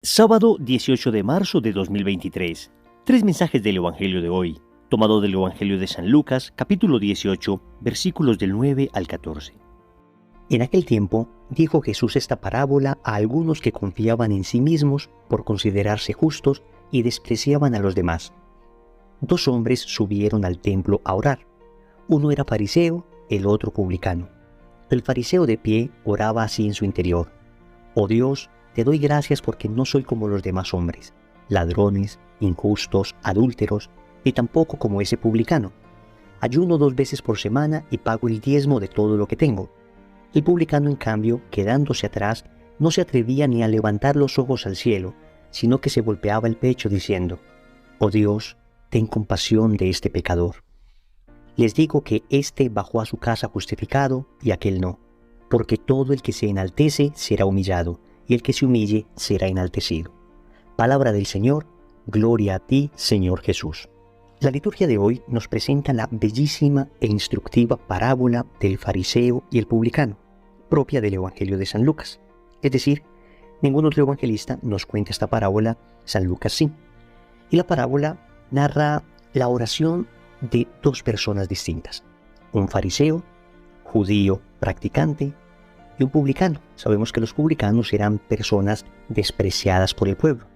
Sábado 18 de marzo de 2023. Tres mensajes del Evangelio de hoy, tomado del Evangelio de San Lucas, capítulo 18, versículos del 9 al 14. En aquel tiempo dijo Jesús esta parábola a algunos que confiaban en sí mismos por considerarse justos y despreciaban a los demás. Dos hombres subieron al templo a orar. Uno era fariseo, el otro publicano. El fariseo de pie oraba así en su interior: «Oh Dios, te doy gracias porque no soy como los demás hombres, ladrones, injustos, adúlteros, ni tampoco como ese publicano. Ayuno 2 veces por semana y pago el diezmo de todo lo que tengo». El publicano, en cambio, quedándose atrás, no se atrevía ni a levantar los ojos al cielo, sino que se golpeaba el pecho diciendo: «Oh Dios, ten compasión de este pecador». Les digo que éste bajó a su casa justificado y aquel no, porque todo el que se enaltece será humillado, y el que se humille será enaltecido. Palabra del Señor, gloria a ti, Señor Jesús. La liturgia de hoy nos presenta la bellísima e instructiva parábola del fariseo y el publicano, propia del Evangelio de San Lucas. Es decir, ningún otro evangelista nos cuenta esta parábola, San Lucas sí. Y la parábola narra la oración de dos personas distintas: un fariseo, judío practicante, y un publicano. Sabemos que los publicanos eran personas despreciadas por el pueblo.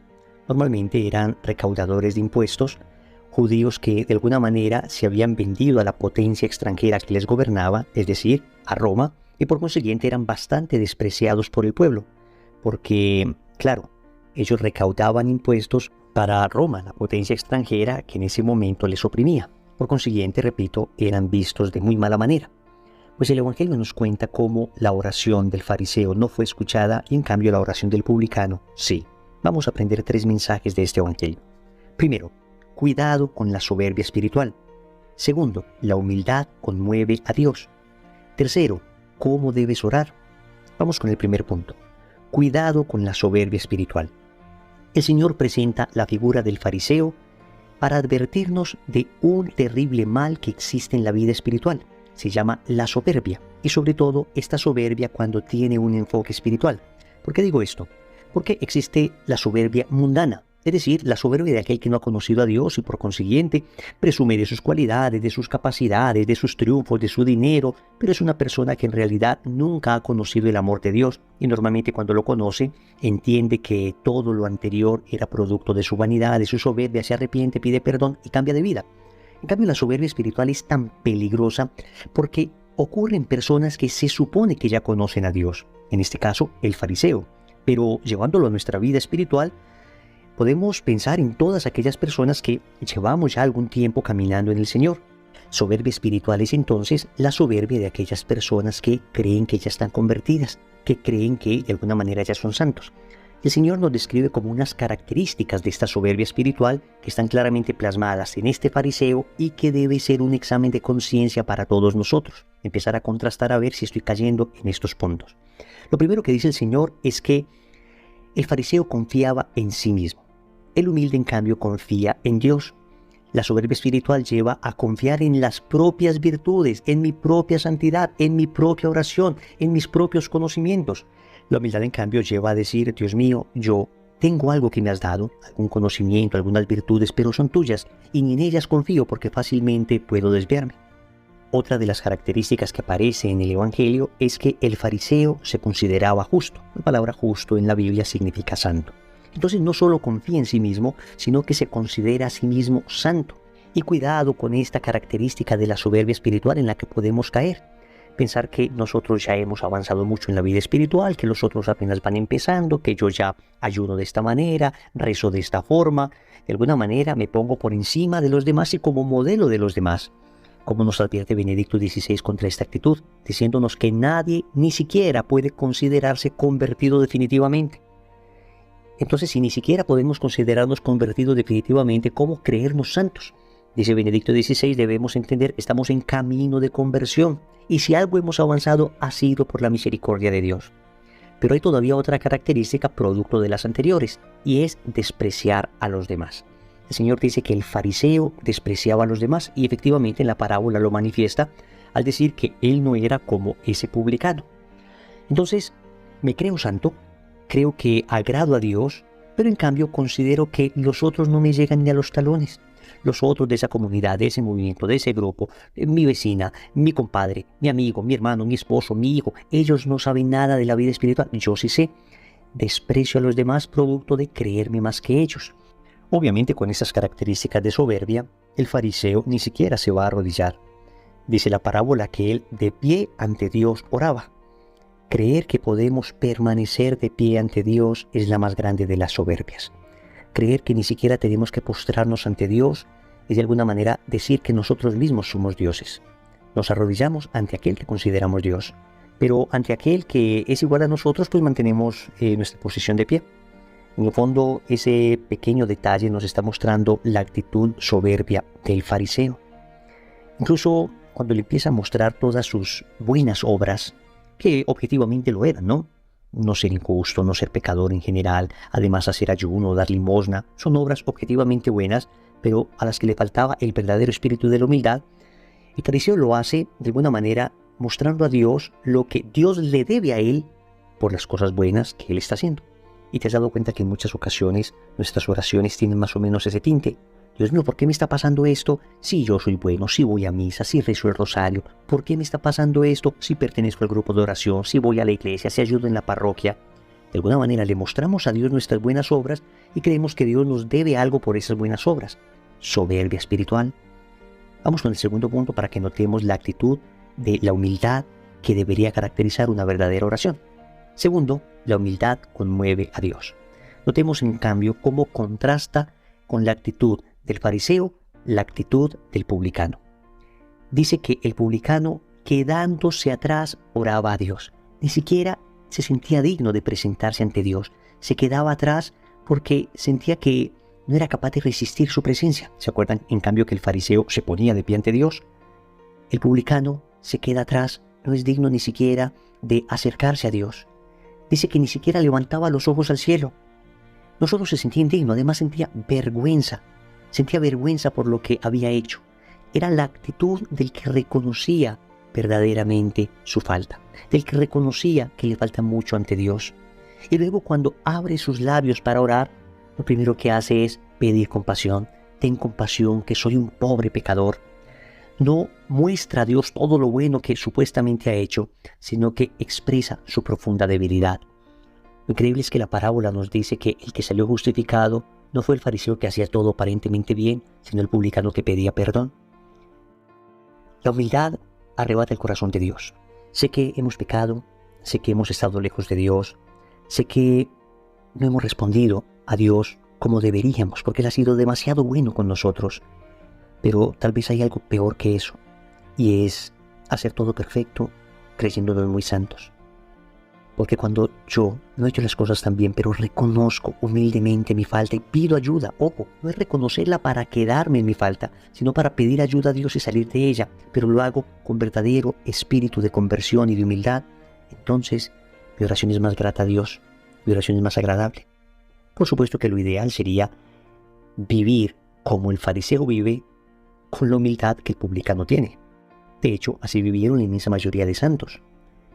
Normalmente eran recaudadores de impuestos, judíos que de alguna manera se habían vendido a la potencia extranjera que les gobernaba, es decir, a Roma, y por consiguiente eran bastante despreciados por el pueblo, porque, claro, ellos recaudaban impuestos para Roma, la potencia extranjera que en ese momento les oprimía. Por consiguiente, repito, eran vistos de muy mala manera. Pues el Evangelio nos cuenta cómo la oración del fariseo no fue escuchada y en cambio la oración del publicano sí. Vamos a aprender 3 mensajes de este Evangelio. Primero, cuidado con la soberbia espiritual. Segundo, la humildad conmueve a Dios. Tercero, ¿cómo debes orar? Vamos con el primer punto. Cuidado con la soberbia espiritual. El Señor presenta la figura del fariseo para advertirnos de un terrible mal que existe en la vida espiritual. Se llama la soberbia, y sobre todo esta soberbia cuando tiene un enfoque espiritual. ¿Por qué digo esto? Porque existe la soberbia mundana, es decir, la soberbia de aquel que no ha conocido a Dios y por consiguiente presume de sus cualidades, de sus capacidades, de sus triunfos, de su dinero, pero es una persona que en realidad nunca ha conocido el amor de Dios y normalmente cuando lo conoce entiende que todo lo anterior era producto de su vanidad, de su soberbia, se arrepiente, pide perdón y cambia de vida. En cambio, la soberbia espiritual es tan peligrosa porque ocurre en personas que se supone que ya conocen a Dios, en este caso el fariseo, pero llevándolo a nuestra vida espiritual, podemos pensar en todas aquellas personas que llevamos ya algún tiempo caminando en el Señor. Soberbia espiritual es entonces la soberbia de aquellas personas que creen que ya están convertidas, que creen que de alguna manera ya son santos. El Señor nos describe como unas características de esta soberbia espiritual que están claramente plasmadas en este fariseo y que debe ser un examen de conciencia para todos nosotros. Empezar a contrastar a ver si estoy cayendo en estos puntos. Lo primero que dice el Señor es que el fariseo confiaba en sí mismo. El humilde, en cambio, confía en Dios. La soberbia espiritual lleva a confiar en las propias virtudes, en mi propia santidad, en mi propia oración, en mis propios conocimientos. La humildad, en cambio, lleva a decir: Dios mío, yo tengo algo que me has dado, algún conocimiento, algunas virtudes, pero son tuyas y ni en ellas confío porque fácilmente puedo desviarme. Otra de las características que aparece en el Evangelio es que el fariseo se consideraba justo. La palabra justo en la Biblia significa santo. Entonces no solo confía en sí mismo, sino que se considera a sí mismo santo. Y cuidado con esta característica de la soberbia espiritual en la que podemos caer. Pensar que nosotros ya hemos avanzado mucho en la vida espiritual, que los otros apenas van empezando, que yo ya ayuno de esta manera, rezo de esta forma. De alguna manera me pongo por encima de los demás y como modelo de los demás. Como nos advierte Benedicto XVI contra esta actitud, diciéndonos que nadie ni siquiera puede considerarse convertido definitivamente. Entonces, si ni siquiera podemos considerarnos convertidos definitivamente, ¿cómo creernos santos? Dice Benedicto XVI, debemos entender que estamos en camino de conversión y si algo hemos avanzado ha sido por la misericordia de Dios. Pero hay todavía otra característica producto de las anteriores y es despreciar a los demás. El Señor dice que el fariseo despreciaba a los demás y efectivamente en la parábola lo manifiesta al decir que él no era como ese publicano. Entonces, ¿me creo santo? ¿Creo que agrado a Dios? pero en cambio considero que los otros no me llegan ni a los talones. Los otros de esa comunidad, de ese movimiento, de ese grupo, mi vecina, mi compadre, mi amigo, mi hermano, mi esposo, mi hijo, ellos no saben nada de la vida espiritual. Yo sí sé. Desprecio a los demás producto de creerme más que ellos. Obviamente, con esas características de soberbia, el fariseo ni siquiera se va a arrodillar. Dice la parábola que él de pie ante Dios oraba. Creer que podemos permanecer de pie ante Dios es la más grande de las soberbias. Creer que ni siquiera tenemos que postrarnos ante Dios es de alguna manera decir que nosotros mismos somos dioses. Nos arrodillamos ante aquel que consideramos Dios, pero ante aquel que es igual a nosotros, pues mantenemos nuestra posición de pie. En el fondo, ese pequeño detalle nos está mostrando la actitud soberbia del fariseo. Incluso cuando le empieza a mostrar todas sus buenas obras, que objetivamente lo eran, ¿no? No ser injusto, no ser pecador en general, además hacer ayuno, dar limosna, son obras objetivamente buenas, pero a las que le faltaba el verdadero espíritu de la humildad. El fariseo lo hace de alguna manera mostrando a Dios lo que Dios le debe a él por las cosas buenas que él está haciendo. Y te has dado cuenta que en muchas ocasiones nuestras oraciones tienen más o menos ese tinte. Dios mío, ¿por qué me está pasando esto? Si yo soy bueno, si voy a misa, si rezo el rosario. ¿Por qué me está pasando esto? Si pertenezco al grupo de oración, si voy a la iglesia, si ayudo en la parroquia. De alguna manera le mostramos a Dios nuestras buenas obras y creemos que Dios nos debe algo por esas buenas obras. Soberbia espiritual. Vamos con el segundo punto para que notemos la actitud de la humildad que debería caracterizar una verdadera oración. Segundo, la humildad conmueve a Dios. Notemos en cambio cómo contrasta con la actitud del fariseo la actitud del publicano. Dice que el publicano, quedándose atrás, oraba a Dios. Ni siquiera se sentía digno de presentarse ante Dios. Se quedaba atrás porque sentía que no era capaz de resistir su presencia. ¿Se acuerdan? En cambio que el fariseo se ponía de pie ante Dios. El publicano se queda atrás, no es digno ni siquiera de acercarse a Dios. Dice que ni siquiera levantaba los ojos al cielo. No solo se sentía indigno, además sentía vergüenza. Sentía vergüenza por lo que había hecho. Era la actitud del que reconocía verdaderamente su falta, del que reconocía que le falta mucho ante Dios. Y luego cuando abre sus labios para orar, lo primero que hace es pedir compasión. Ten compasión, que soy un pobre pecador. No muestra a Dios todo lo bueno que supuestamente ha hecho, sino que expresa su profunda debilidad. Lo increíble es que la parábola nos dice que el que salió justificado no fue el fariseo que hacía todo aparentemente bien, sino el publicano que pedía perdón. La humildad arrebata el corazón de Dios. Sé que hemos pecado, sé que hemos estado lejos de Dios, sé que no hemos respondido a Dios como deberíamos, porque Él ha sido demasiado bueno con nosotros. Pero tal vez hay algo peor que eso, y es hacer todo perfecto creyéndonos muy santos. Porque cuando yo no he hecho las cosas tan bien, pero reconozco humildemente mi falta y pido ayuda, ojo, no es reconocerla para quedarme en mi falta, sino para pedir ayuda a Dios y salir de ella, pero lo hago con verdadero espíritu de conversión y de humildad, entonces mi oración es más grata a Dios, mi oración es más agradable. Por supuesto que lo ideal sería vivir como el fariseo vive, con la humildad que el publicano tiene. De hecho, así vivieron la inmensa mayoría de santos.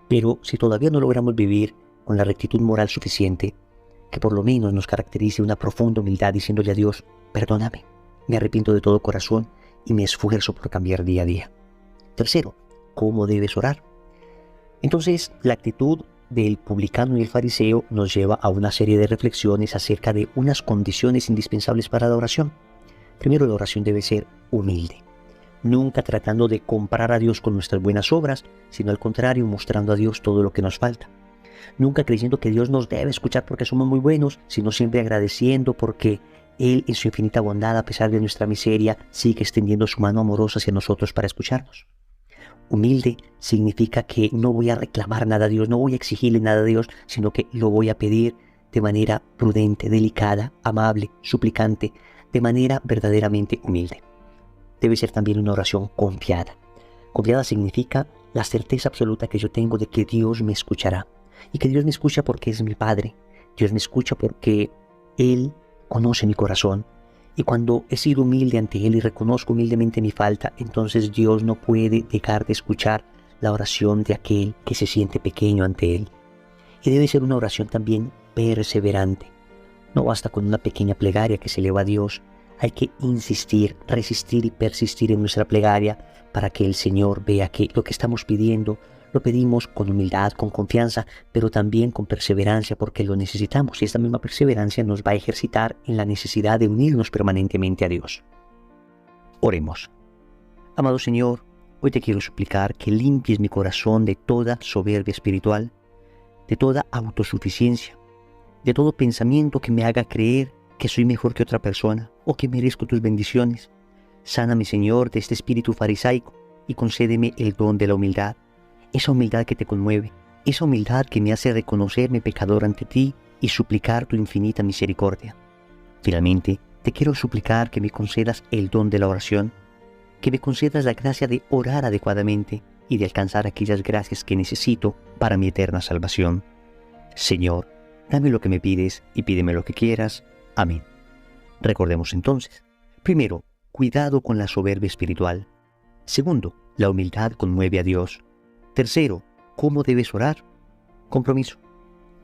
Pero si todavía no logramos vivir con la rectitud moral suficiente, que por lo menos nos caracterice una profunda humildad diciéndole a Dios, perdóname, me arrepiento de todo corazón y me esfuerzo por cambiar día a día. Tercero, ¿cómo debes orar? Entonces, la actitud del publicano y el fariseo nos lleva a una serie de reflexiones acerca de unas condiciones indispensables para la oración. Primero, la oración debe ser humilde. Nunca tratando de comparar a Dios con nuestras buenas obras, sino al contrario, mostrando a Dios todo lo que nos falta. Nunca creyendo que Dios nos debe escuchar porque somos muy buenos, sino siempre agradeciendo porque Él, en su infinita bondad, a pesar de nuestra miseria, sigue extendiendo su mano amorosa hacia nosotros para escucharnos. Humilde significa que no voy a reclamar nada a Dios, no voy a exigirle nada a Dios, sino que lo voy a pedir de manera prudente, delicada, amable, suplicante, de manera verdaderamente humilde. Debe ser también una oración confiada. Confiada significa la certeza absoluta que yo tengo de que Dios me escuchará. Y que Dios me escucha porque es mi Padre. Dios me escucha porque Él conoce mi corazón. Y cuando he sido humilde ante Él y reconozco humildemente mi falta, entonces Dios no puede dejar de escuchar la oración de aquel que se siente pequeño ante Él. Y debe ser una oración también perseverante. No basta con una pequeña plegaria que se eleva a Dios. Hay que insistir, resistir y persistir en nuestra plegaria para que el Señor vea que lo que estamos pidiendo lo pedimos con humildad, con confianza, pero también con perseverancia porque lo necesitamos. Y esta misma perseverancia nos va a ejercitar en la necesidad de unirnos permanentemente a Dios. Oremos. Amado Señor, hoy te quiero suplicar que limpies mi corazón de toda soberbia espiritual, de toda autosuficiencia, de todo pensamiento que me haga creer que soy mejor que otra persona o que merezco tus bendiciones. Sáname, Señor, de este espíritu farisaico y concédeme el don de la humildad, esa humildad que te conmueve, esa humildad que me hace reconocerme pecador ante ti y suplicar tu infinita misericordia. Finalmente, te quiero suplicar que me concedas el don de la oración, que me concedas la gracia de orar adecuadamente y de alcanzar aquellas gracias que necesito para mi eterna salvación. Señor, dame lo que me pides y pídeme lo que quieras. Amén. Recordemos entonces, primero, cuidado con la soberbia espiritual. Segundo, la humildad conmueve a Dios. Tercero, ¿cómo debes orar? Compromiso.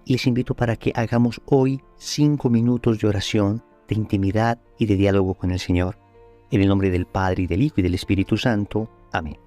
Les invito para que hagamos hoy 5 minutos de oración, de intimidad y de diálogo con el Señor. En el nombre del Padre, y del Hijo, y del Espíritu Santo. Amén.